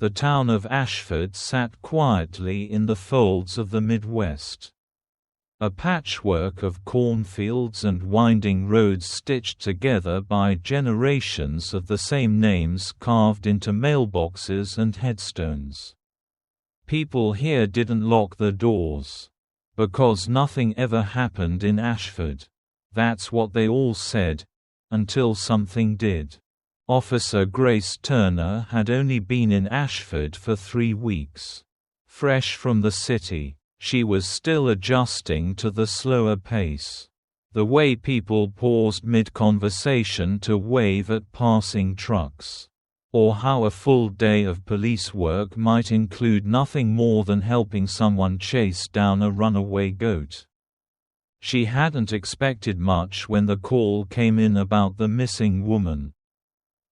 The town of Ashford sat quietly in the folds of the Midwest. A patchwork of cornfields and winding roads stitched together by generations of the same names carved into mailboxes and headstones. People here didn't lock the doors. Because nothing ever happened in Ashford. That's what they all said. Until something did. Officer Grace Turner had only been in Ashford for 3 weeks. Fresh from the city, she was still adjusting to the slower pace. The way people paused mid-conversation to wave at passing trucks. Or how a full day of police work might include nothing more than helping someone chase down a runaway goat. She hadn't expected much when the call came in about the missing woman.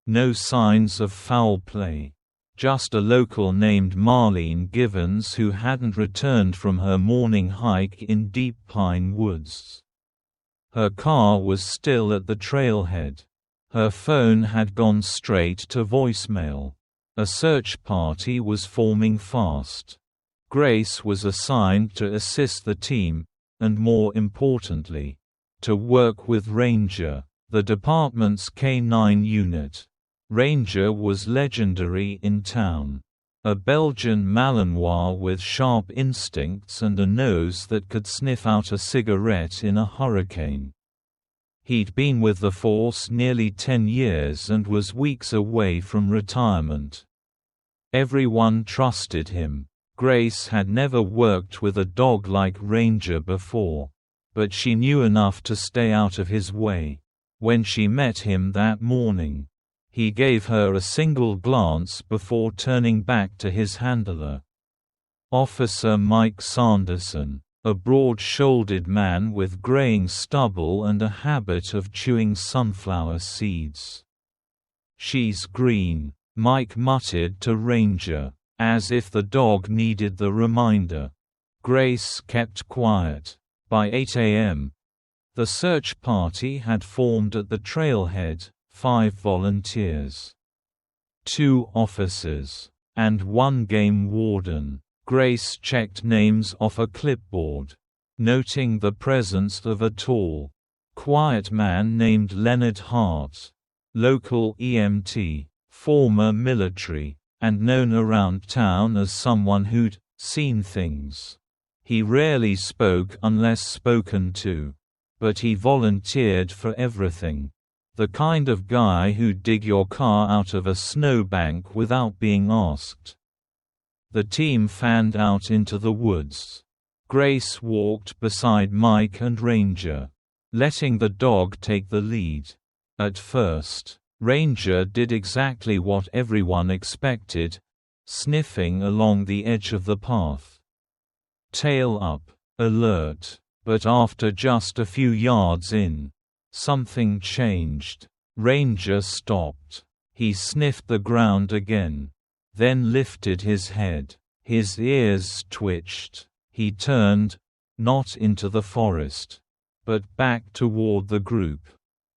No signs of foul play. Just a local named Marlene Givens who hadn't returned from her morning hike in deep pine woods. Her car was still at the trailhead. Her phone had gone straight to voicemail. A search party was forming fast. Grace was assigned to assist the team, and more importantly, to work with Ranger, the department's K-9 unit. Ranger was legendary in town. A Belgian Malinois with sharp instincts and a nose that could sniff out a cigarette in a hurricane. He'd been with the force nearly 10 years and was weeks away from retirement. Everyone trusted him. Grace had never worked with a dog like Ranger before, but she knew enough to stay out of his way. When she met him that morning, he gave her a single glance before turning back to his handler. Officer Mike Sanderson, a broad-shouldered man with graying stubble and a habit of chewing sunflower seeds. "She's green," Mike muttered to Ranger, as if the dog needed the reminder. Grace kept quiet. By 8 a.m., the search party had formed at the trailhead, 5 volunteers, 2 officers, and 1 game warden. Grace checked names off a clipboard, noting the presence of a tall, quiet man named Leonard Hart, local EMT, former military, and known around town as someone who'd seen things. He rarely spoke unless spoken to, but he volunteered for everything. The kind of guy who'd dig your car out of a snowbank without being asked. The team fanned out into the woods. Grace walked beside Mike and Ranger, letting the dog take the lead. At first, Ranger did exactly what everyone expected, sniffing along the edge of the path. Tail up, alert. But after just a few yards in, something changed. Ranger stopped. He sniffed the ground again. Then lifted his head. His ears twitched. He turned, not into the forest, but back toward the group,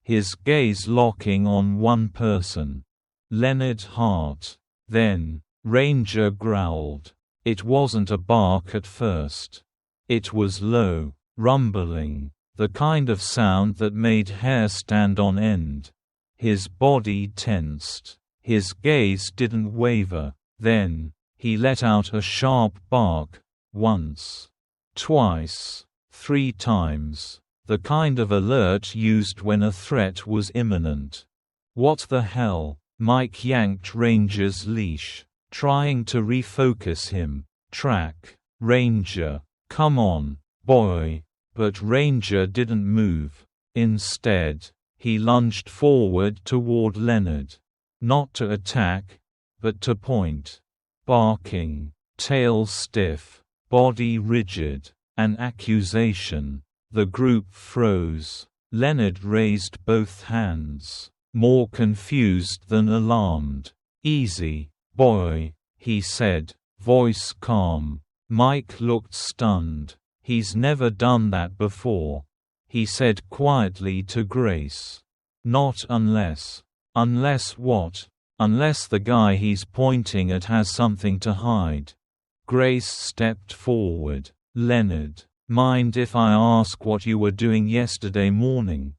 his gaze locking on one person, Leonard Hart. Then, Ranger growled. It wasn't a bark at first. It was low, rumbling, the kind of sound that made hair stand on end. His body tensed. His gaze didn't waver. Then, he let out a sharp bark, once, twice, 3 times, the kind of alert used when a threat was imminent. What the hell? Mike yanked Ranger's leash, trying to refocus him. Track. Ranger. Come on, boy. But Ranger didn't move. Instead, he lunged forward toward Leonard. Not to attack, but to point. Barking, tail stiff, body rigid. An accusation. The group froze. Leonard raised both hands, more confused than alarmed. "Easy, boy," he said, voice calm. Mike looked stunned. "He's never done that before," he said quietly to Grace. "Not unless." "Unless what?" Unless the guy he's pointing at has something to hide. Grace stepped forward. Leonard, mind if I ask what you were doing yesterday morning?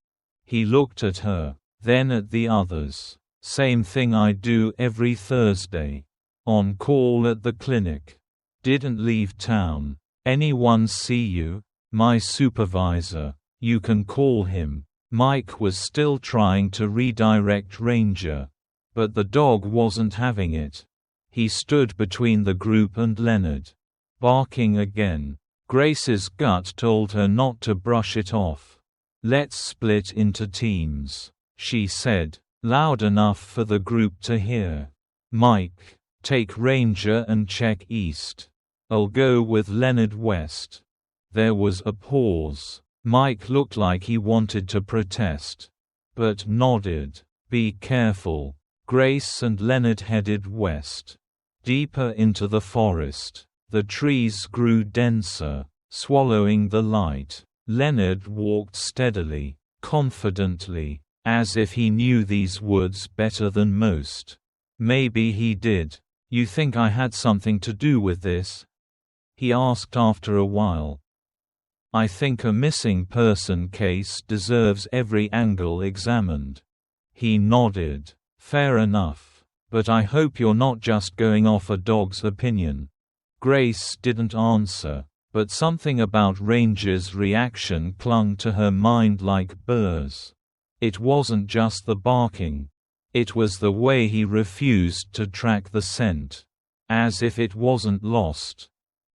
He looked at her, then at the others. Same thing I do every Thursday. On call at the clinic. Didn't leave town. Anyone see you? My supervisor. You can call him. Mike was still trying to redirect Ranger. But the dog wasn't having it. He stood between the group and Leonard. Barking again. Grace's gut told her not to brush it off. Let's split into teams, she said, loud enough for the group to hear. Mike, take Ranger and check east. I'll go with Leonard west. There was a pause. Mike looked like he wanted to protest, but nodded. Be careful. Grace and Leonard headed west. Deeper into the forest. The trees grew denser, swallowing the light. Leonard walked steadily, confidently, as if he knew these woods better than most. Maybe he did. You think I had something to do with this? He asked after a while. I think a missing person case deserves every angle examined. He nodded. Fair enough. But I hope you're not just going off a dog's opinion. Grace didn't answer, but something about Ranger's reaction clung to her mind like burrs. It wasn't just the barking. It was the way he refused to track the scent. As if it wasn't lost.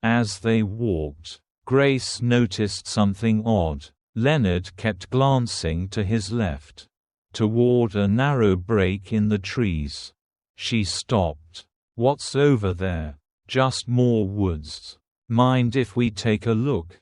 As they walked, Grace noticed something odd. Leonard kept glancing to his left. Toward a narrow break in the trees. She stopped. What's over there? Just more woods. Mind if we take a look?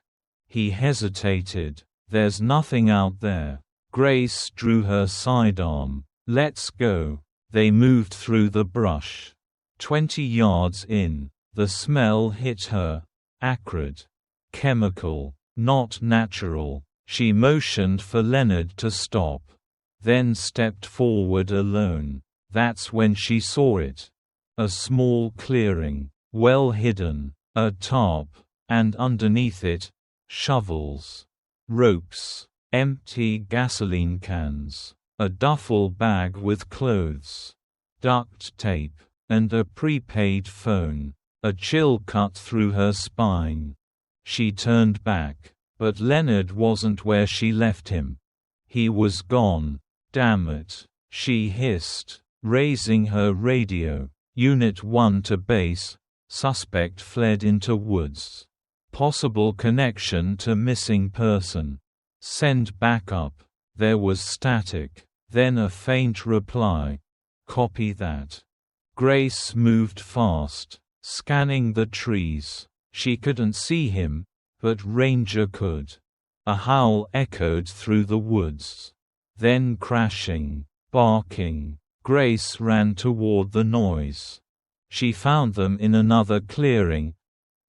He hesitated. There's nothing out there. Grace drew her sidearm. Let's go. They moved through the brush. 20 yards in, the smell hit her. Acrid. Chemical. Not natural. She motioned for Leonard to stop. Then stepped forward alone. That's when she saw it. A small clearing, well hidden, a tarp, and underneath it, shovels, ropes, empty gasoline cans, a duffel bag with clothes, duct tape, and a prepaid phone. A chill cut through her spine. She turned back, but Leonard wasn't where she left him. He was gone. Damn it, she hissed, raising her radio. Unit 1 to base. Suspect fled into woods. Possible connection to missing person. Send backup. There was static, then a faint reply. Copy that. Grace moved fast, scanning the trees. She couldn't see him, but Ranger could. A howl echoed through the woods. Then crashing, barking. Grace ran toward the noise. She found them in another clearing.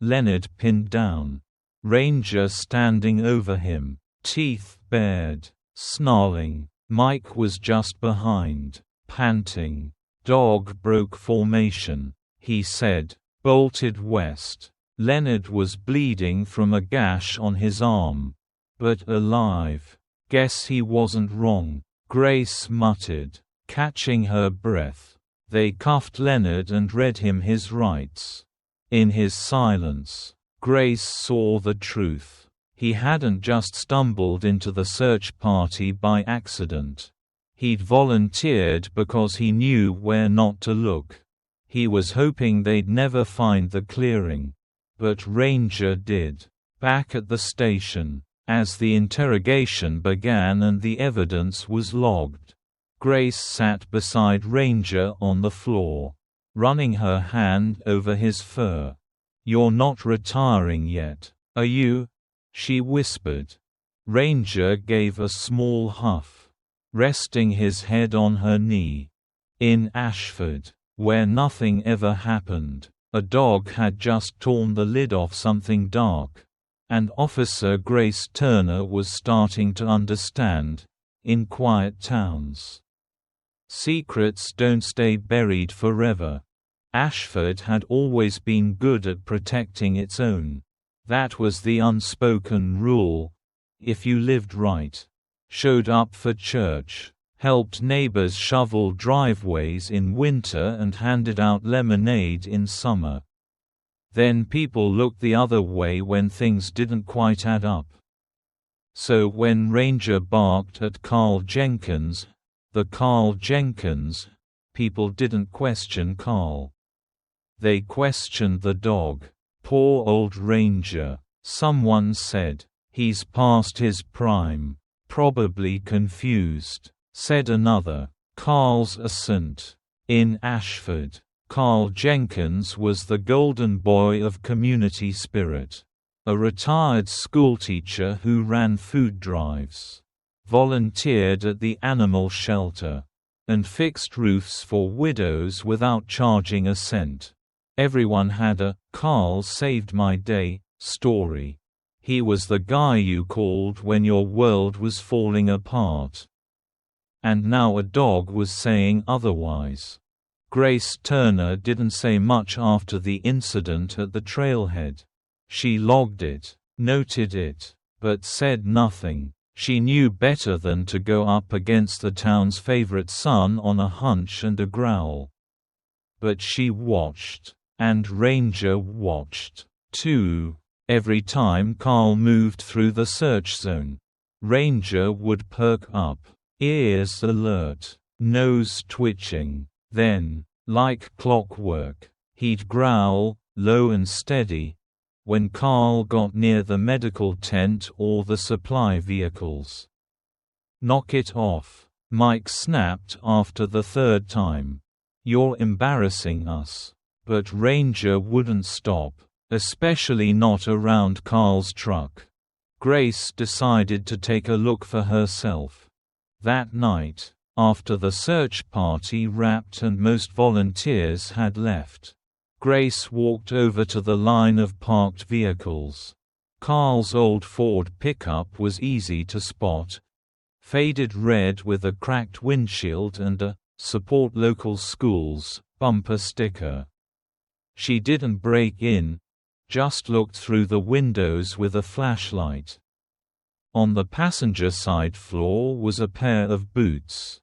Leonard pinned down. Ranger standing over him, teeth bared, snarling. Mike was just behind, panting. Dog broke formation, he said, bolted west. Leonard was bleeding from a gash on his arm. But alive. Guess he wasn't wrong, Grace muttered, catching her breath. They cuffed Leonard and read him his rights. In his silence, Grace saw the truth. He hadn't just stumbled into the search party by accident. He'd volunteered because he knew where not to look. He was hoping they'd never find the clearing. But Ranger did. Back at the station, as the interrogation began and the evidence was logged, Grace sat beside Ranger on the floor, running her hand over his fur. "You're not retiring yet, are you?" she whispered. Ranger gave a small huff, resting his head on her knee. In Ashford, where nothing ever happened, a dog had just torn the lid off something dark. And Officer Grace Turner was starting to understand. In quiet towns, Secrets don't stay buried forever. Ashford had always been good at protecting its own. That was the unspoken rule. If you lived right, showed up for church, helped neighbors shovel driveways in winter and handed out lemonade in summer, then people looked the other way when things didn't quite add up. So when Ranger barked at Carl Jenkins, people didn't question Carl. They questioned the dog. Poor old Ranger, someone said. He's past his prime. Probably confused, said another. Carl's a saint. In Ashford, Carl Jenkins was the golden boy of community spirit. A retired schoolteacher who ran food drives, volunteered at the animal shelter, and fixed roofs for widows without charging a cent. Everyone had a "Carl saved my day" story. He was the guy you called when your world was falling apart. And now a dog was saying otherwise. Grace Turner didn't say much after the incident at the trailhead. She logged it, noted it, but said nothing. She knew better than to go up against the town's favorite son on a hunch and a growl. But she watched. And Ranger watched, too. Every time Carl moved through the search zone, Ranger would perk up, ears alert, nose twitching. Then, like clockwork, he'd growl, low and steady, when Carl got near the medical tent or the supply vehicles. "Knock it off," Mike snapped after the third time. "You're embarrassing us." But Ranger wouldn't stop, especially not around Carl's truck. Grace decided to take a look for herself. That night, after the search party wrapped and most volunteers had left, Grace walked over to the line of parked vehicles. Carl's old Ford pickup was easy to spot, faded red with a cracked windshield and a "Support Local Schools" bumper sticker. She didn't break in, just looked through the windows with a flashlight. On the passenger side floor was a pair of boots,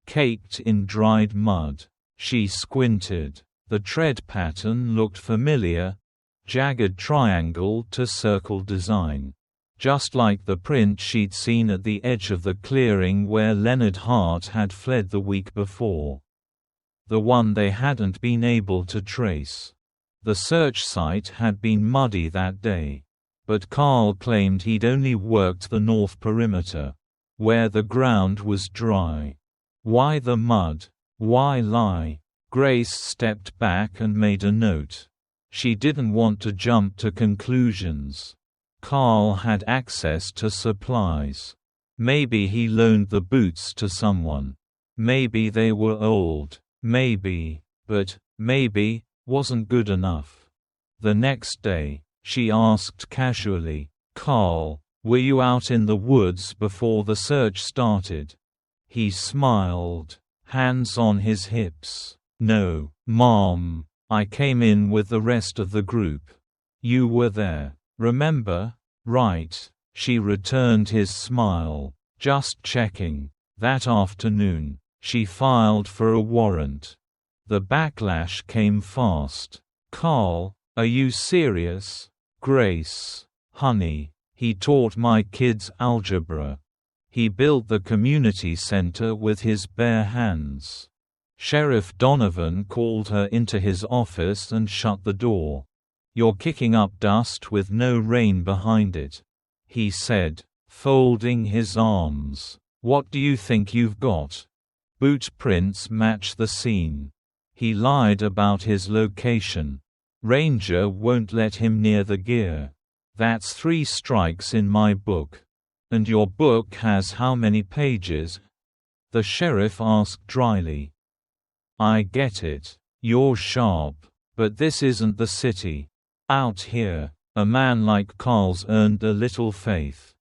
caked in dried mud. She squinted. The tread pattern looked familiar, jagged triangle to circle design, just like the print she'd seen at the edge of the clearing where Leonard Hart had fled the week before. The one they hadn't been able to trace. The search site had been muddy that day, but Carl claimed he'd only worked the north perimeter, where the ground was dry. Why the mud? Why lie? Grace stepped back and made a note. She didn't want to jump to conclusions. Carl had access to supplies. Maybe he loaned the boots to someone. Maybe they were old. Maybe, but maybe wasn't good enough. The next day, she asked casually, "Carl, were you out in the woods before the search started?" He smiled, hands on his hips. "No, Mom. I came in with the rest of the group. You were there, remember? Right." She returned his smile. "Just checking." That afternoon, she filed for a warrant. The backlash came fast. "Carl, are you serious?" "Grace, honey, he taught my kids algebra. He built the community center with his bare hands." Sheriff Donovan called her into his office and shut the door. "You're kicking up dust with no rain behind it," he said, folding his arms. "What do you think you've got? Boot prints match the scene." He lied about his location. "Ranger won't let him near the gear. That's 3 strikes in my book." "And your book has how many pages?" the sheriff asked dryly. "I get it. You're sharp. But this isn't the city. Out here, a man like Carl's earned a little faith.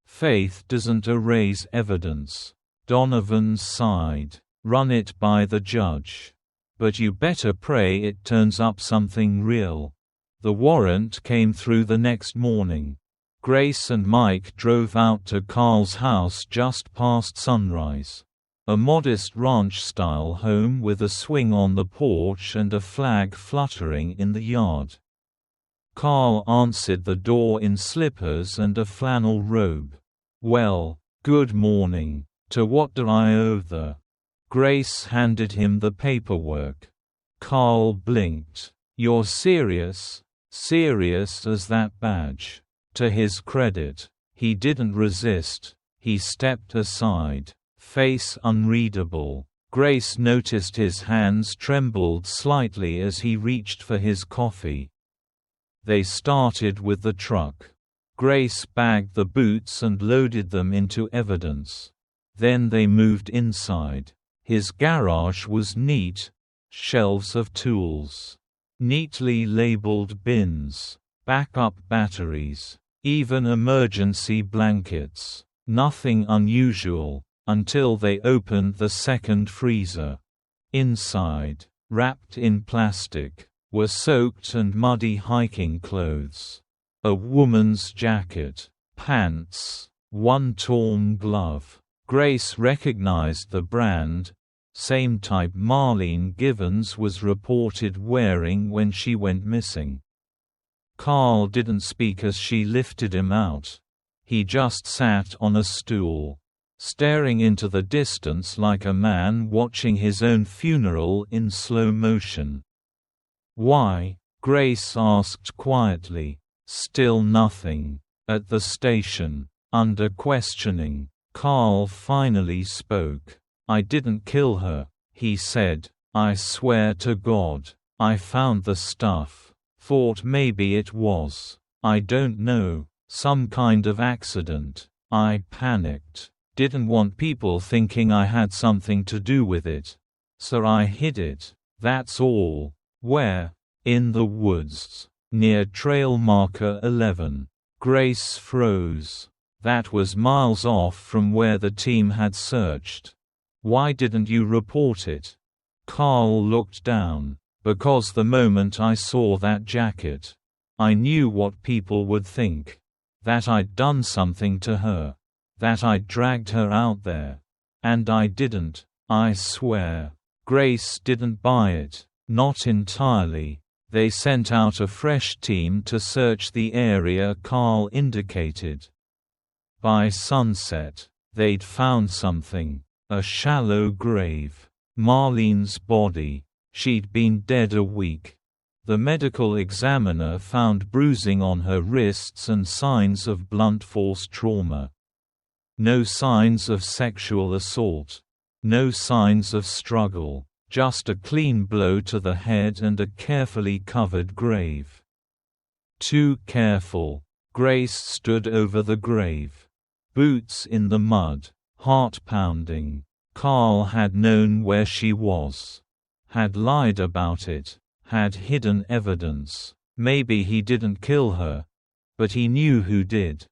Faith doesn't erase evidence." Donovan sighed. Run it by the judge. But you better pray it turns up something real." The warrant came through the next morning. Grace and Mike drove out to Carl's house just past sunrise. A modest ranch-style home with a swing on the porch and a flag fluttering in the yard. Carl answered the door in slippers and a flannel robe. "Well, good morning. To what do I owe the—" Grace handed him the paperwork. Carl blinked. "You're serious? Serious as that badge." To his credit, he didn't resist. He stepped aside, face unreadable. Grace noticed his hands trembled slightly as he reached for his coffee. They started with the truck. Grace bagged the boots and loaded them into evidence. Then they moved inside. His garage was neat, shelves of tools, neatly labeled bins, backup batteries, even emergency blankets. Nothing unusual, until they opened the second freezer. Inside, wrapped in plastic, were soaked and muddy hiking clothes. A woman's jacket, pants, one torn glove. Grace recognized the brand, same type Marlene Givens was reported wearing when she went missing. Carl didn't speak as she lifted him out. He just sat on a stool, staring into the distance like a man watching his own funeral in slow motion. "Why?" Grace asked quietly. Still nothing. At the station, under questioning, Carl finally spoke. "I didn't kill her," he said. "I swear to God. I found the stuff. Thought maybe it was, I don't know, some kind of accident. I panicked. Didn't want people thinking I had something to do with it. So I hid it. That's all." "Where?" "In the woods. Near trail marker 11. Grace froze. That was miles off from where the team had searched. "Why didn't you report it?" Carl looked down. "Because the moment I saw that jacket, I knew what people would think. That I'd done something to her. That I'd dragged her out there. And I didn't, I swear." Grace didn't buy it. Not entirely. They sent out a fresh team to search the area Carl indicated. By sunset, they'd found something. A shallow grave. Marlene's body. She'd been dead a week. The medical examiner found bruising on her wrists and signs of blunt force trauma. No signs of sexual assault. No signs of struggle. Just a clean blow to the head and a carefully covered grave. Too careful. Grace stood over the grave. Boots in the mud. Heart pounding. Carl had known where she was. Had lied about it. Had hidden evidence. Maybe he didn't kill her. But he knew who did.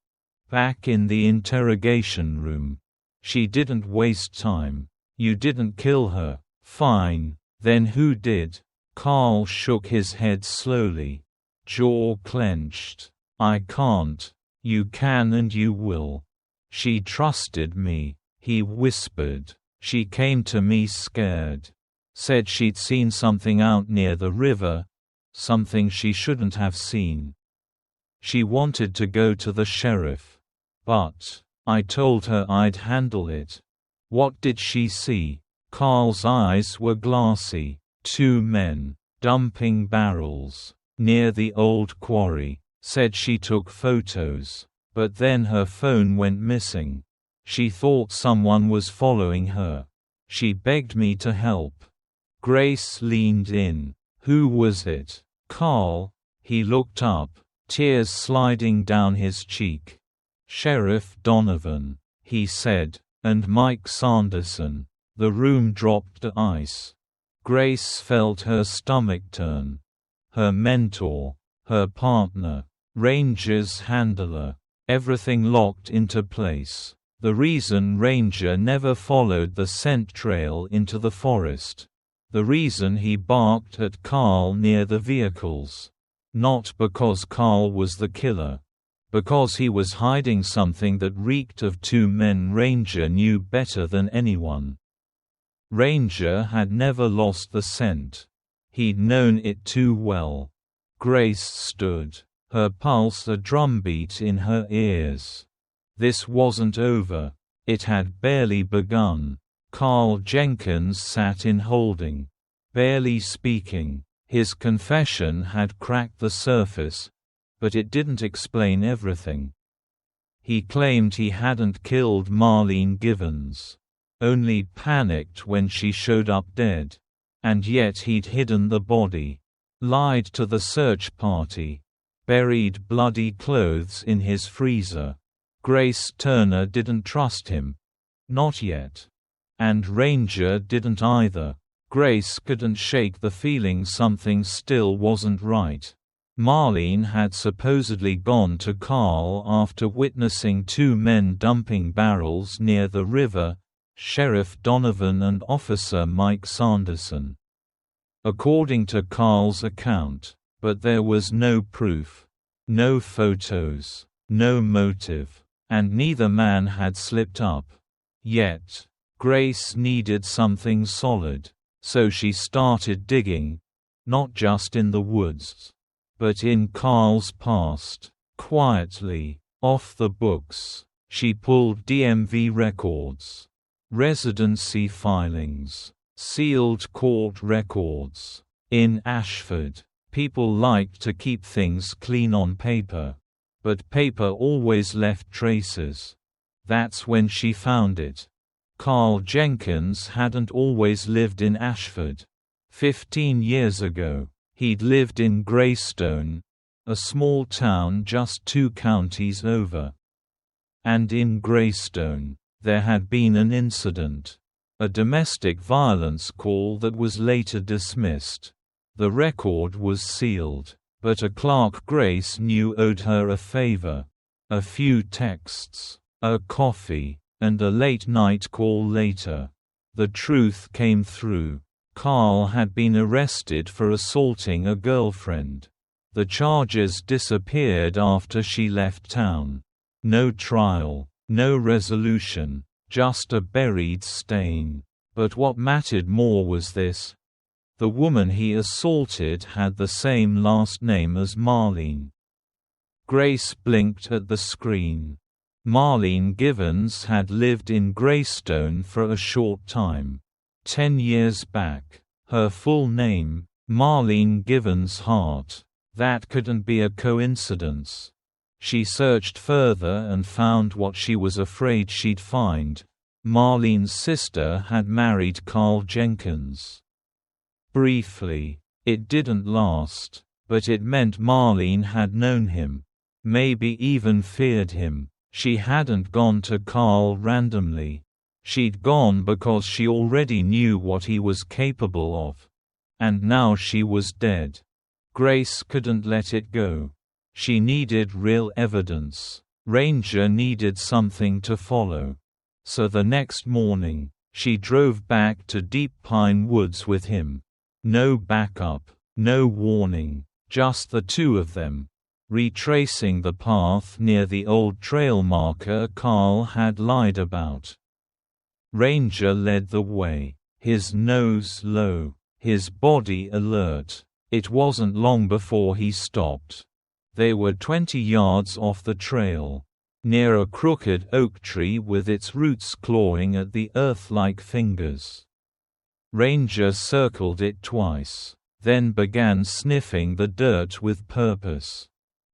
Back in the interrogation room. She didn't waste time. "You didn't kill her. Fine. Then who did?" Carl shook his head slowly. Jaw clenched. "I can't." "You can and you will." "She trusted me," he whispered. "She came to me scared. Said she'd seen something out near the river. Something she shouldn't have seen. She wanted to go to the sheriff. But I told her I'd handle it." "What did she see?" Carl's eyes were glassy. "Two men. Dumping barrels. Near the old quarry. Said she took photos. But then her phone went missing. She thought someone was following her. She begged me to help." Grace leaned in. "Who was it?" "Carl." He looked up, tears sliding down his cheek. "Sheriff Donovan," he said, "and Mike Sanderson." The room dropped to ice. Grace felt her stomach turn. Her mentor, her partner, Ranger's handler, everything locked into place. The reason Ranger never followed the scent trail into the forest. The reason he barked at Carl near the vehicles. Not because Carl was the killer. Because he was hiding something that reeked of two men Ranger knew better than anyone. Ranger had never lost the scent. He'd known it too well. Grace stood, her pulse a drumbeat in her ears. This wasn't over. It had barely begun. Carl Jenkins sat in holding, barely speaking. His confession had cracked the surface, but it didn't explain everything. He claimed he hadn't killed Marlene Givens, only panicked when she showed up dead. And yet he'd hidden the body, lied to the search party, buried bloody clothes in his freezer. Grace Turner didn't trust him. Not yet. And Ranger didn't either. Grace couldn't shake the feeling something still wasn't right. Marlene had supposedly gone to Carl after witnessing two men dumping barrels near the river, Sheriff Donovan and Officer Mike Sanderson. According to Carl's account, but there was no proof. No photos. No motive. And neither man had slipped up. Yet, Grace needed something solid. So she started digging. Not just in the woods. But in Carl's past. Quietly. Off the books. She pulled DMV records. Residency filings. Sealed court records. In Ashford, people liked to keep things clean on paper. But paper always left traces. That's when she found it. Carl Jenkins hadn't always lived in Ashford. 15 years ago, he'd lived in Greystone, a small town just 2 counties over. And in Greystone, there had been an incident. A domestic violence call that was later dismissed. The record was sealed, but a clerk Grace knew owed her a favor. A few texts, a coffee, and a late-night call later. The truth came through. Carl had been arrested for assaulting a girlfriend. The charges disappeared after she left town. No trial, no resolution, just a buried stain. But what mattered more was this. The woman he assaulted had the same last name as Marlene. Grace blinked at the screen. Marlene Givens had lived in Greystone for a short time. 10 years back. Her full name, Marlene Givens Hart. That couldn't be a coincidence. She searched further and found what she was afraid she'd find. Marlene's sister had married Carl Jenkins. Briefly. It didn't last, but it meant Marlene had known him. Maybe even feared him. She hadn't gone to Carl randomly. She'd gone because she already knew what he was capable of. And now she was dead. Grace couldn't let it go. She needed real evidence. Ranger needed something to follow. So the next morning, she drove back to Deep Pine Woods with him. No backup, no warning, just the two of them. Retracing the path near the old trail marker Carl had lied about. Ranger led the way, his nose low, his body alert. It wasn't long before he stopped. They were 20 yards off the trail, near a crooked oak tree with its roots clawing at the earth like fingers. Ranger circled it twice, then began sniffing the dirt with purpose.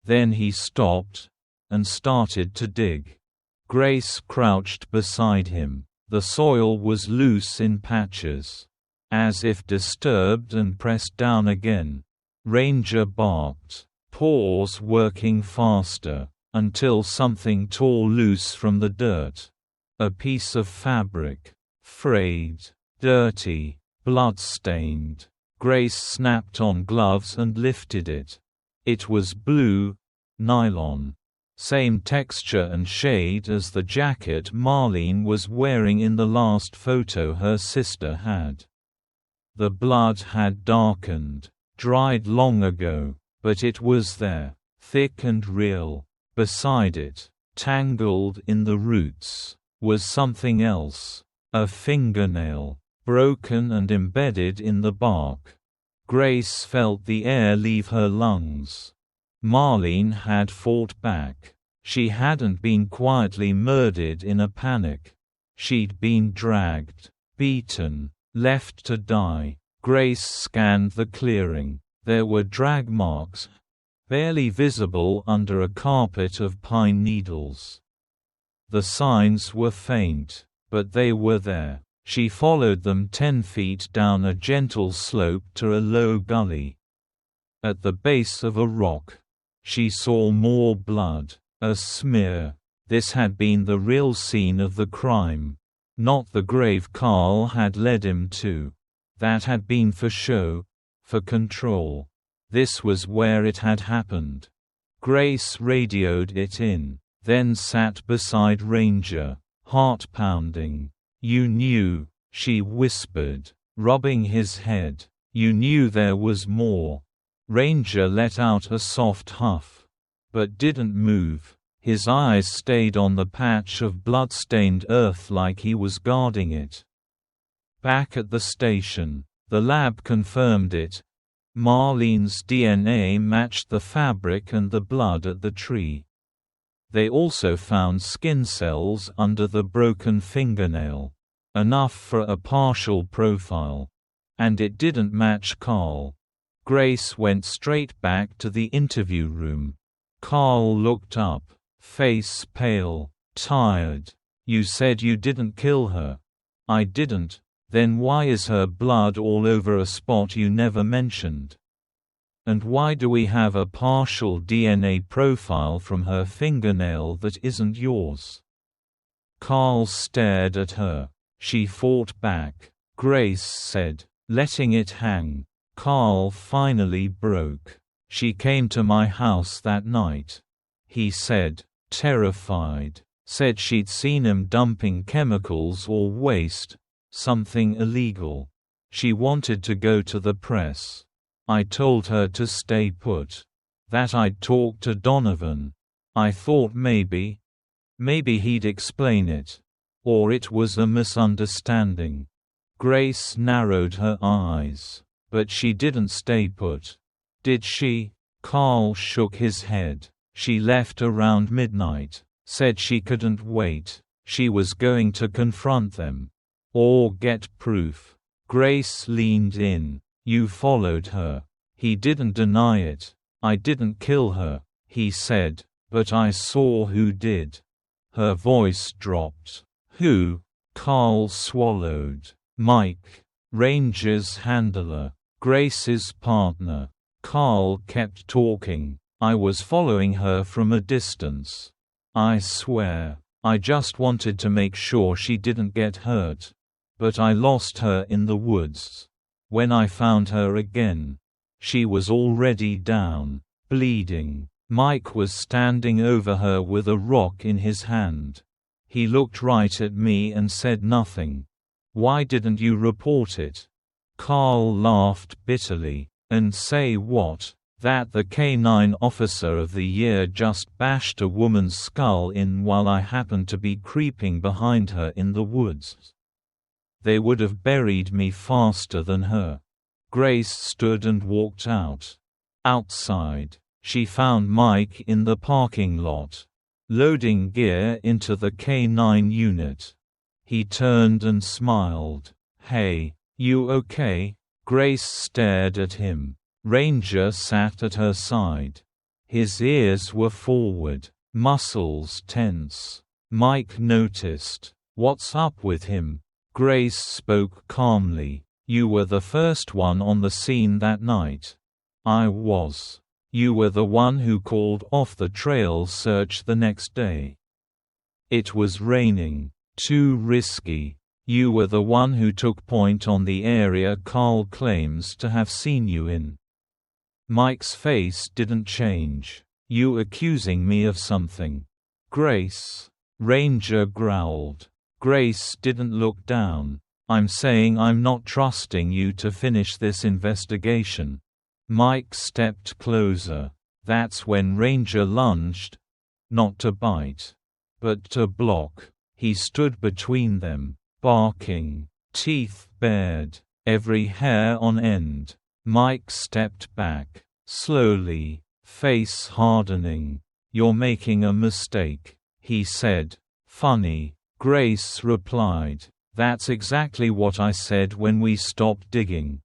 Then he stopped and started to dig. Grace crouched beside him. The soil was loose in patches, as if disturbed and pressed down again. Ranger barked, paws working faster, until something tore loose from the dirt. A piece of fabric. Frayed, dirty, blood-stained. Grace snapped on gloves and lifted it. It was blue, nylon. Same texture and shade as the jacket Marlene was wearing in the last photo her sister had. The blood had darkened, dried long ago, but it was there, thick and real. Beside it, tangled in the roots, was something else, a fingernail, broken and embedded in the bark. Grace felt the air leave her lungs. Marlene had fought back. She hadn't been quietly murdered in a panic. She'd been dragged, beaten, left to die. Grace scanned the clearing. There were drag marks, barely visible under a carpet of pine needles. The signs were faint, but they were there. She followed them 10 feet down a gentle slope to a low gully. At the base of a rock, she saw more blood, a smear. This had been the real scene of the crime, not the grave Carl had led him to. That had been for show, for control. This was where it had happened. Grace radioed it in, then sat beside Ranger, heart pounding. "You knew," she whispered, rubbing his head. "You knew there was more." Ranger let out a soft huff, but didn't move. His eyes stayed on the patch of blood-stained earth like he was guarding it. Back at the station, the lab confirmed it. Marlene's DNA matched the fabric and the blood at the tree. They also found skin cells under the broken fingernail. Enough for a partial profile. And it didn't match Carl. Grace went straight back to the interview room. Carl looked up, face pale, tired. "You said you didn't kill her." "I didn't." "Then why is her blood all over a spot you never mentioned? And why do we have a partial DNA profile from her fingernail that isn't yours?" Carl stared at her. She fought back. Grace said, letting it hang. Carl finally broke. "She came to my house that night," he said, terrified. "Said she'd seen him dumping chemicals or waste, something illegal. She wanted to go to the press. I told her to stay put. That I'd talk to Donovan. I thought maybe he'd explain it. Or it was a misunderstanding." Grace narrowed her eyes. "But she didn't stay put. Did she?" Carl shook his head. "She left around midnight. Said she couldn't wait. She was going to confront them. Or get proof." Grace leaned in. "You followed her." He didn't deny it. "I didn't kill her," he said, "but I saw who did." Her voice dropped. "Who?" Carl swallowed. "Mike. Ranger's handler. Grace's partner." Carl kept talking. "I was following her from a distance. I swear. I just wanted to make sure she didn't get hurt. But I lost her in the woods. When I found her again, she was already down, bleeding. Mike was standing over her with a rock in his hand. He looked right at me and said nothing. Why didn't you report it?" Carl laughed bitterly. "And say what? That the K-9 Officer of the Year just bashed a woman's skull in while I happened to be creeping behind her in the woods. They would have buried me faster than her." Grace stood and walked out. Outside, she found Mike in the parking lot, loading gear into the K-9 unit. He turned and smiled. "Hey, you okay?" Grace stared at him. Ranger sat at her side. His ears were forward, muscles tense. Mike noticed. "What's up with him?" Grace spoke calmly. "You were the first one on the scene that night." "I was. You were the one who called off the trail search the next day. It was raining. Too risky. You were the one who took point on the area Carl claims to have seen you in." Mike's face didn't change. You accusing me of something? Grace. Ranger growled. Grace didn't look down. I'm saying I'm not trusting you to finish this investigation. Mike stepped closer. That's when Ranger lunged. Not to bite, but to block. He stood between them, barking, teeth bared, every hair on end. Mike stepped back, slowly, face hardening. You're making a mistake, he said. Funny, Grace replied. That's exactly what I said when we stopped digging.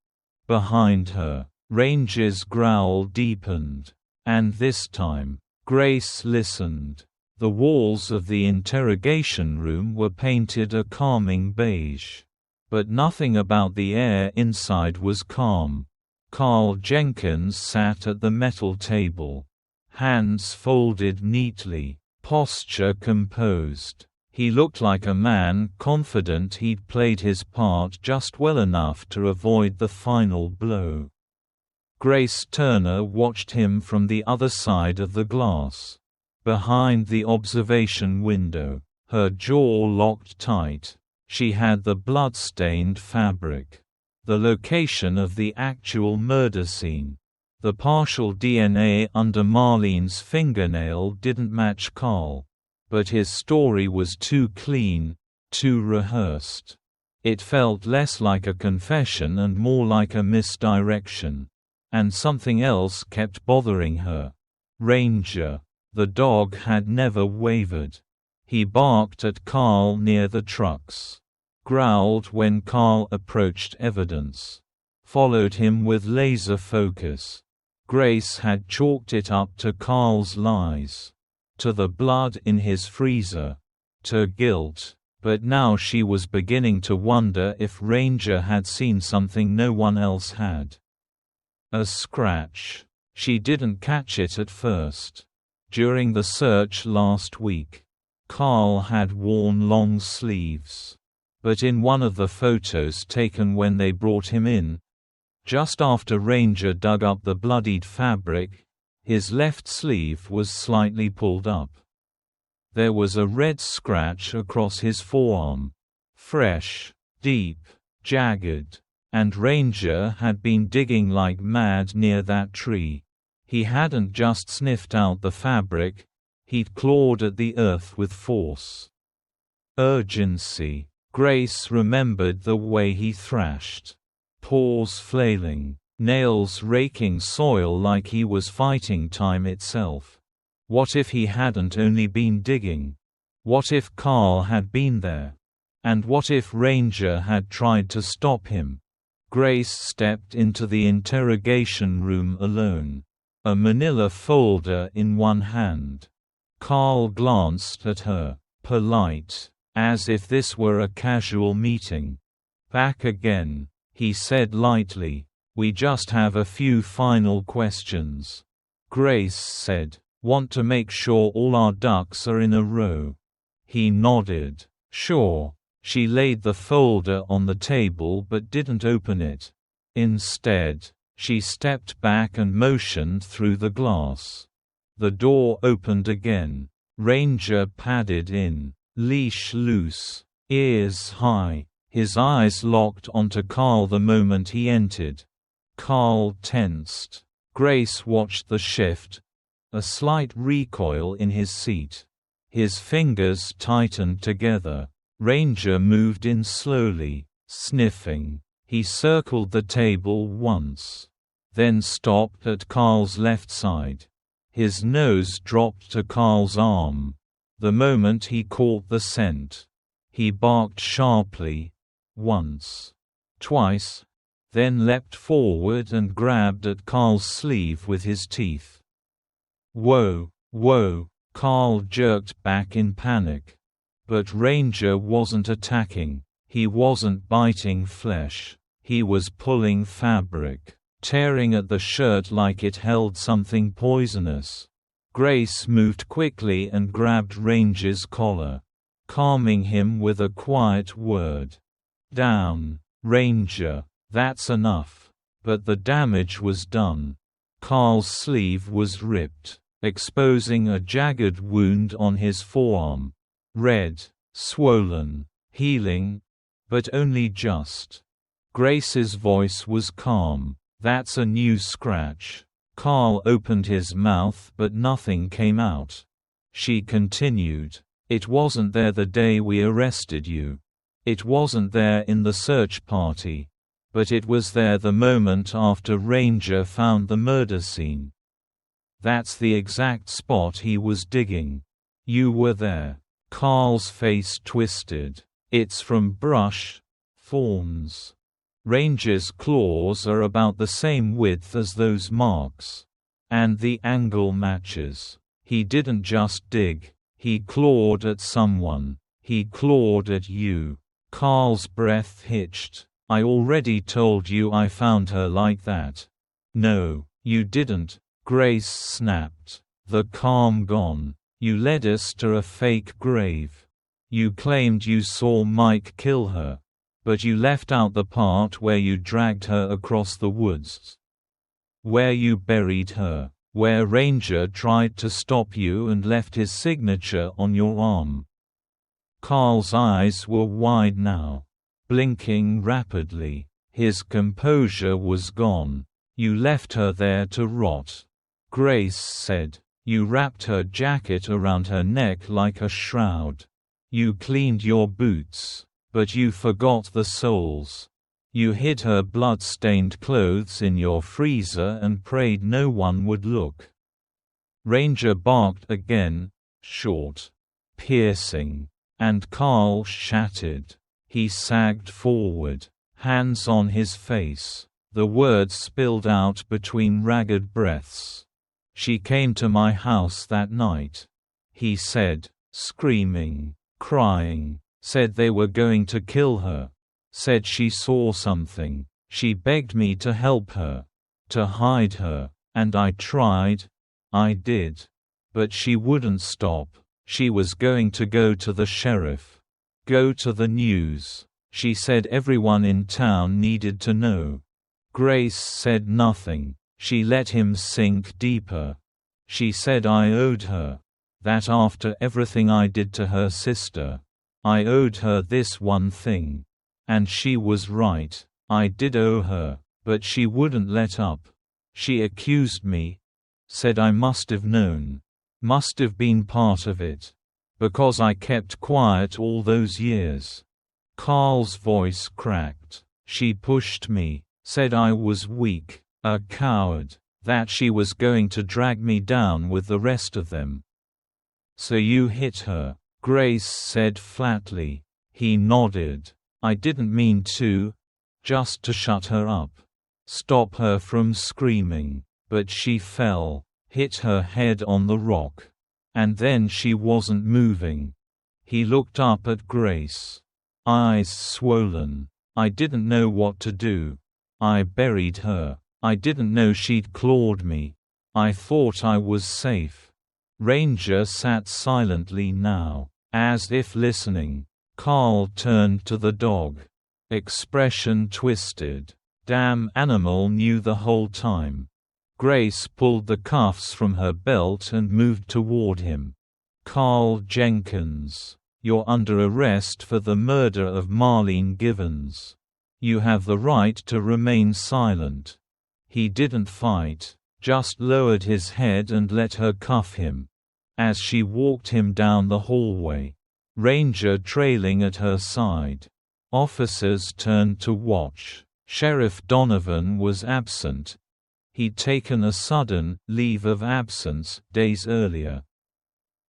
Behind her, Ranger's growl deepened. And this time, Grace listened. The walls of the interrogation room were painted a calming beige. But nothing about the air inside was calm. Carl Jenkins sat at the metal table. Hands folded neatly, posture composed. He looked like a man confident he'd played his part just well enough to avoid the final blow. Grace Turner watched him from the other side of the glass. Behind the observation window, her jaw locked tight. She had the blood-stained fabric. The location of the actual murder scene. The partial DNA under Marlene's fingernail didn't match Carl. But his story was too clean, too rehearsed. It felt less like a confession and more like a misdirection. And something else kept bothering her. Ranger. The dog had never wavered. He barked at Carl near the trucks. Growled when Carl approached evidence. Followed him with laser focus. Grace had chalked it up to Carl's lies. To the blood in his freezer. To guilt. But now she was beginning to wonder if Ranger had seen something no one else had. A scratch. She didn't catch it at first. During the search last week, Carl had worn long sleeves. But in one of the photos taken when they brought him in, just after Ranger dug up the bloodied fabric, his left sleeve was slightly pulled up. There was a red scratch across his forearm. Fresh, deep, jagged. And Ranger had been digging like mad near that tree. He hadn't just sniffed out the fabric, he'd clawed at the earth with force. Urgency. Grace remembered the way he thrashed. Paws flailing, nails raking soil like he was fighting time itself. What if he hadn't only been digging? What if Carl had been there? And what if Ranger had tried to stop him? Grace stepped into the interrogation room alone. A manila folder in one hand. Carl glanced at her, polite, as if this were a casual meeting. Back again, he said lightly. We just have a few final questions. Grace said, want to make sure all our ducks are in a row. He nodded. Sure. She laid the folder on the table but didn't open it. Instead, she stepped back and motioned through the glass. The door opened again. Ranger padded in, leash loose, ears high. His eyes locked onto Carl the moment he entered. Carl tensed. Grace watched the shift, a slight recoil in his seat. His fingers tightened together. Ranger moved in slowly, sniffing. He circled the table once. Then stopped at Carl's left side. His nose dropped to Carl's arm. The moment he caught the scent. He barked sharply. Once. Twice. Then leapt forward and grabbed at Carl's sleeve with his teeth. Whoa, whoa, Carl jerked back in panic. But Ranger wasn't attacking. He wasn't biting flesh. He was pulling fabric, tearing at the shirt like it held something poisonous. Grace moved quickly and grabbed Ranger's collar, calming him with a quiet word. Down, Ranger. That's enough. But the damage was done. Carl's sleeve was ripped. exposing a jagged wound on his forearm. Red, swollen, healing, but only just. Grace's voice was calm. "That's a new scratch." Carl opened his mouth but nothing came out. She continued, "It wasn't there the day we arrested you. It wasn't there in the search party. But it was there the moment after Ranger found the murder scene. That's the exact spot he was digging. You were there." Carl's face twisted. "It's from brush, thorns. Ranger's claws are about the same width as those marks. And the angle matches. He didn't just dig. He clawed at someone. He clawed at you." Carl's breath hitched. "I already told you I found her like that." "No, you didn't," Grace snapped. The calm gone. "You led us to a fake grave. You claimed you saw Mike kill her. But you left out the part where you dragged her across the woods. Where you buried her. Where Ranger tried to stop you and left his signature on your arm." Carl's eyes were wide now, blinking rapidly. His composure was gone. "You left her there to rot," Grace said. "You wrapped her jacket around her neck like a shroud. You cleaned your boots. But you forgot the soles. You hid her blood-stained clothes in your freezer and prayed no one would look." Ranger barked again, short, piercing, and Carl shattered. He sagged forward, hands on his face. The words spilled out between ragged breaths. "She came to my house that night," he said, screaming, crying. "Said they were going to kill her. Said she saw something. She begged me to help her. To hide her. And I tried. I did. But she wouldn't stop. She was going to go to the sheriff. Go to the news. She said everyone in town needed to know." Grace said nothing. She let him sink deeper. "She said I owed her. That after everything I did to her sister, I owed her this one thing. And she was right. I did owe her. But she wouldn't let up. She accused me. Said I must have known. Must have been part of it. Because I kept quiet all those years." Carl's voice cracked. "She pushed me. Said I was weak. A coward. That she was going to drag me down with the rest of them." "So you hit her," Grace said flatly. He nodded. "I didn't mean to. Just to shut her up. Stop her from screaming. But she fell. Hit her head on the rock. And then she wasn't moving." He looked up at Grace. Eyes swollen. "I didn't know what to do. I buried her. I didn't know she'd clawed me. I thought I was safe." Ranger sat silently now, as if listening. Carl turned to the dog. Expression twisted. Damn animal knew the whole time. Grace pulled the cuffs from her belt and moved toward him. "Carl Jenkins, you're under arrest for the murder of Marlene Givens. You have the right to remain silent." He didn't fight, just lowered his head and let her cuff him. As she walked him down the hallway, Ranger trailing at her side. Officers turned to watch. Sheriff Donovan was absent. He'd taken a sudden leave of absence days earlier.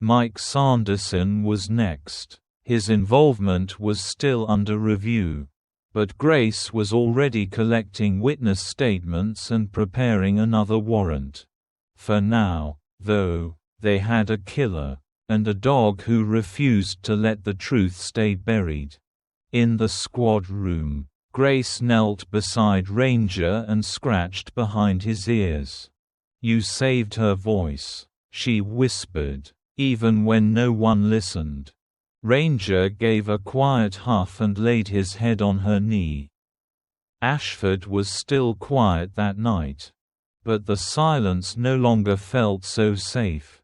Mike Sanderson was next. His involvement was still under review. But Grace was already collecting witness statements and preparing another warrant. For now, though, they had a killer, and a dog who refused to let the truth stay buried. In the squad room, Grace knelt beside Ranger and scratched behind his ears. "You saved her voice," she whispered, even when no one listened. Ranger gave a quiet huff and laid his head on her knee. Ashford was still quiet that night. But the silence no longer felt so safe.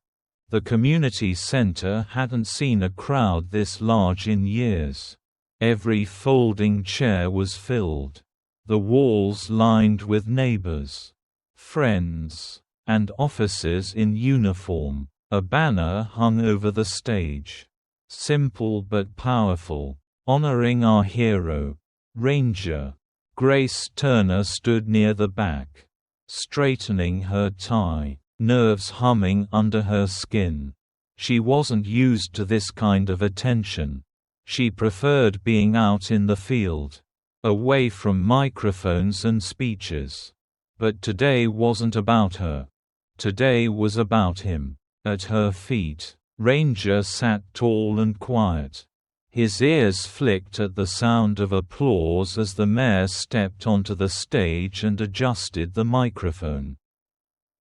The community center hadn't seen a crowd this large in years. Every folding chair was filled. The walls lined with neighbors, friends, and officers in uniform. A banner hung over the stage. Simple but powerful, honoring our hero, Ranger. Grace Turner stood near the back, straightening her tie, nerves humming under her skin. She wasn't used to this kind of attention. She preferred being out in the field, away from microphones and speeches. But today wasn't about her. Today was about him. At her feet, Ranger sat tall and quiet. His ears flicked at the sound of applause as the mayor stepped onto the stage and adjusted the microphone.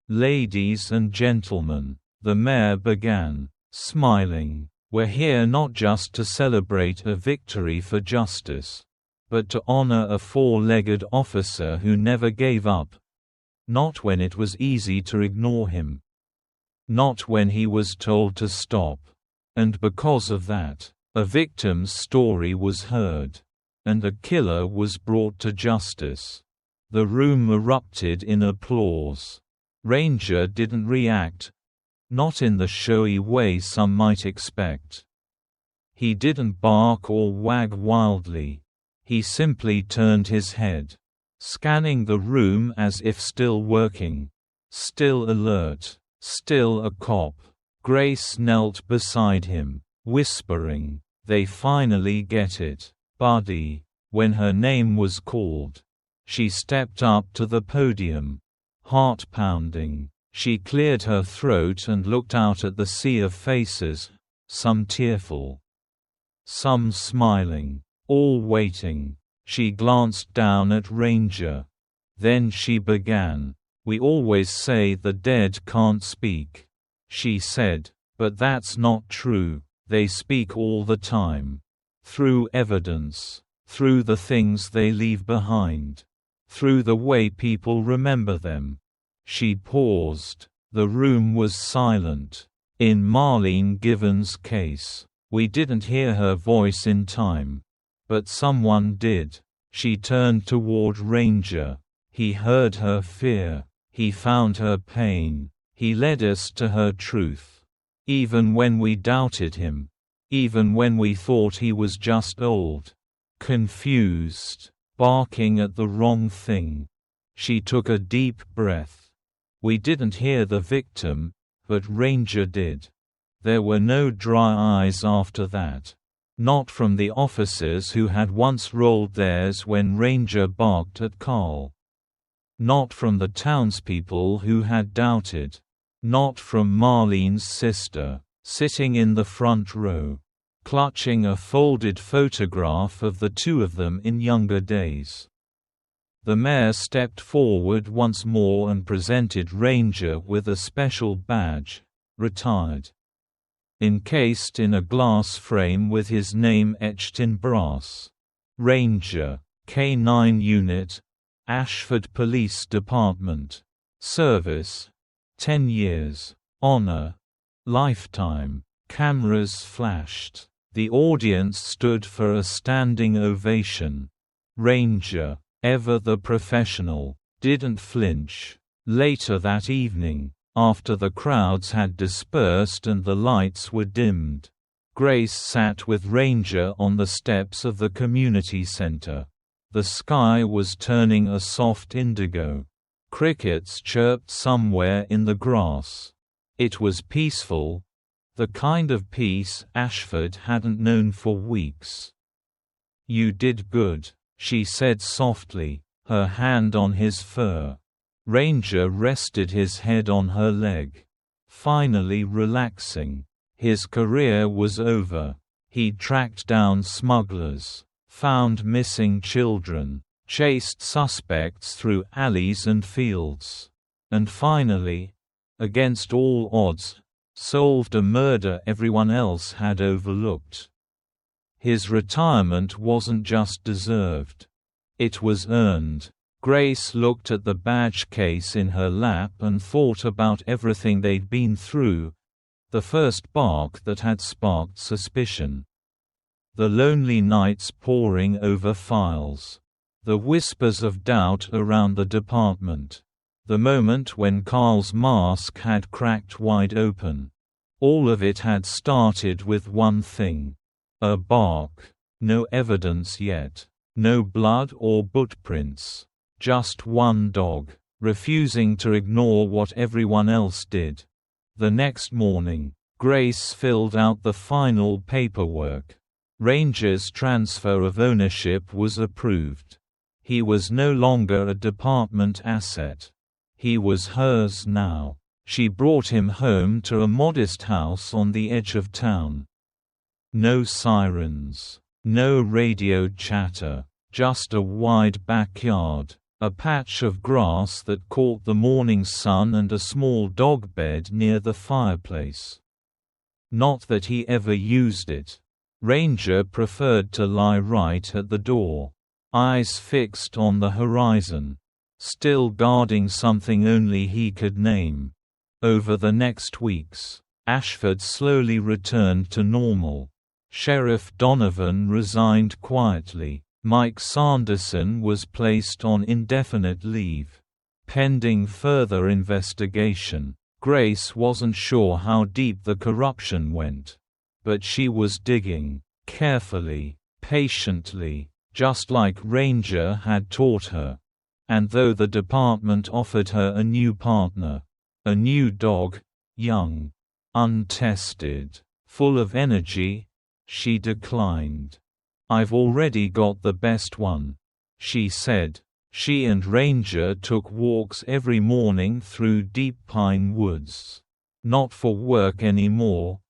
"Ladies and gentlemen," the mayor began, smiling, "we're here not just to celebrate a victory for justice, but to honor a four-legged officer who never gave up. Not when it was easy to ignore him. Not when he was told to stop. And because of that, a victim's story was heard. And a killer was brought to justice." The room erupted in applause. Ranger didn't react. Not in the showy way some might expect. He didn't bark or wag wildly. He simply turned his head, scanning the room as if still working. Still alert. Still a cop. Grace knelt beside him, whispering, "They finally get it, buddy." When her name was called, she stepped up to the podium, heart pounding. She cleared her throat and looked out at the sea of faces, some tearful, some smiling, all waiting. She glanced down at Ranger. Then she began. "We always say the dead can't speak," she said, "but that's not true. They speak all the time. Through evidence. Through the things they leave behind. Through the way people remember them." She paused. The room was silent. In Marlene Given's case, we didn't hear her voice in time. But someone did. She turned toward Ranger. He heard her fear. He found her pain. He led us to her truth. Even when we doubted him. Even when we thought he was just old. Confused. Barking at the wrong thing. She took a deep breath. We didn't hear the victim, but Ranger did. There were no dry eyes after that. Not from the officers who had once rolled theirs when Ranger barked at Carl. Not from the townspeople who had doubted. Not from Marlene's sister, sitting in the front row, clutching a folded photograph of the two of them in younger days. The mayor stepped forward once more and presented Ranger with a special badge, retired, encased in a glass frame with his name etched in brass. Ranger, K9 Unit, Ashford Police Department. Service, 10 years. Honor, lifetime. Cameras flashed. The audience stood for a standing ovation. Ranger, ever the professional, didn't flinch. Later that evening, after the crowds had dispersed and the lights were dimmed, Grace sat with Ranger on the steps of the community center. The sky was turning a soft indigo. Crickets chirped somewhere in the grass. It was peaceful, the kind of peace Ashford hadn't known for weeks. "You did good," she said softly, her hand on his fur. Ranger rested his head on her leg, finally relaxing. His career was over. He'd tracked down smugglers, found missing children, chased suspects through alleys and fields, and finally, against all odds, solved a murder everyone else had overlooked. His retirement wasn't just deserved. It was earned. Grace looked at the badge case in her lap and thought about everything they'd been through. The first bark that had sparked suspicion. The lonely nights poring over files. The whispers of doubt around the department. The moment when Carl's mask had cracked wide open. All of it had started with one thing. A bark. No evidence yet. No blood or footprints. Just one dog, refusing to ignore what everyone else did. The next morning, Grace filled out the final paperwork. Ranger's transfer of ownership was approved. He was no longer a department asset. He was hers now. She brought him home to a modest house on the edge of town. No sirens. No radio chatter. Just a wide backyard. A patch of grass that caught the morning sun and a small dog bed near the fireplace. Not that he ever used it. Ranger preferred to lie right at the door. Eyes fixed on the horizon. Still guarding something only he could name. Over the next weeks, Ashford slowly returned to normal. Sheriff Donovan resigned quietly. Mike Sanderson was placed on indefinite leave. Pending further investigation. Grace wasn't sure how deep the corruption went. But she was digging, carefully, patiently, just like Ranger had taught her. And though the department offered her a new partner, a new dog, young, untested, full of energy, she declined. "I've already got the best one," she said. She and Ranger took walks every morning through deep pine woods. Not for work anymore.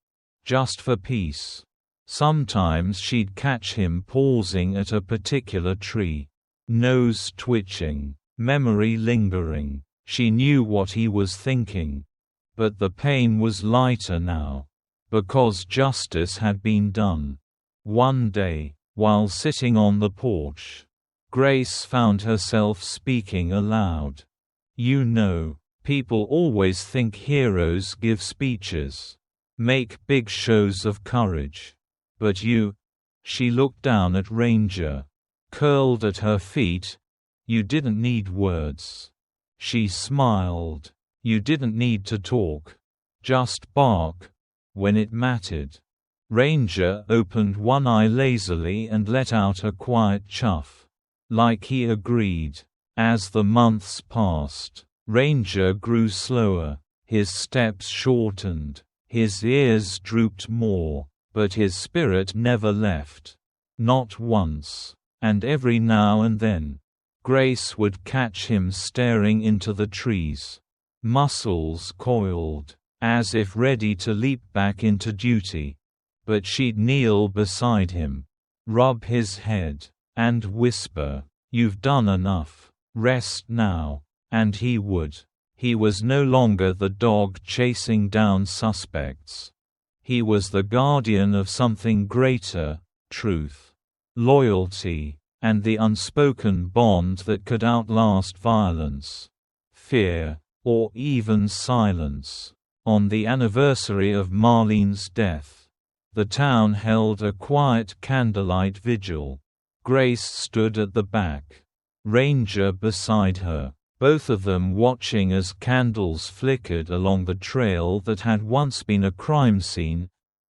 Just for peace. Sometimes she'd catch him pausing at a particular tree. Nose twitching, memory lingering. She knew what he was thinking. But the pain was lighter now. Because justice had been done. One day, while sitting on the porch, Grace found herself speaking aloud. "You know, people always think heroes give speeches. Make big shows of courage. But you—" She looked down at Ranger. Curled at her feet. "You didn't need words." She smiled. "You didn't need to talk. Just bark. When it mattered." Ranger opened one eye lazily and let out a quiet chuff. Like he agreed. As the months passed, Ranger grew slower. His steps shortened. His ears drooped more. But his spirit never left. Not once. And every now and then, Grace would catch him staring into the trees. Muscles coiled, as if ready to leap back into duty. But she'd kneel beside him, rub his head, and whisper, "You've done enough. Rest now." And he would. He was no longer the dog chasing down suspects. He was the guardian of something greater, truth, loyalty, and the unspoken bond that could outlast violence, fear, or even silence. On the anniversary of Marlene's death, the town held a quiet candlelight vigil. Grace stood at the back, Ranger beside her, both of them watching as candles flickered along the trail that had once been a crime scene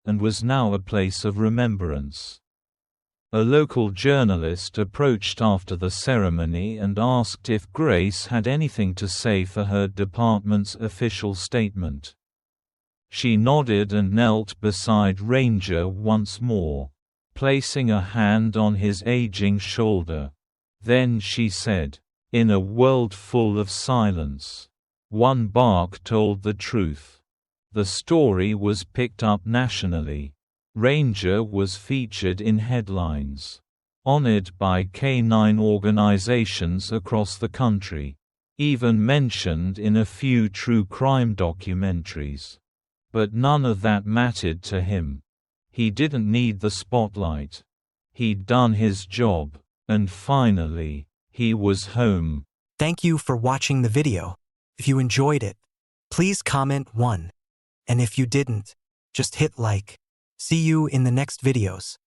and was now a place of remembrance. A local journalist approached after the ceremony and asked if Grace had anything to say for her department's official statement. She nodded and knelt beside Ranger once more, placing a hand on his aging shoulder. Then she said, "In a world full of silence, one bark told the truth." The story was picked up nationally. Ranger was featured in headlines. Honored by canine organizations across the country. Even mentioned in a few true crime documentaries. But none of that mattered to him. He didn't need the spotlight. He'd done his job, and finally, He was home. Thank you for watching the video. If you enjoyed it, please comment 1. And if you didn't, just hit like. See you in the next videos.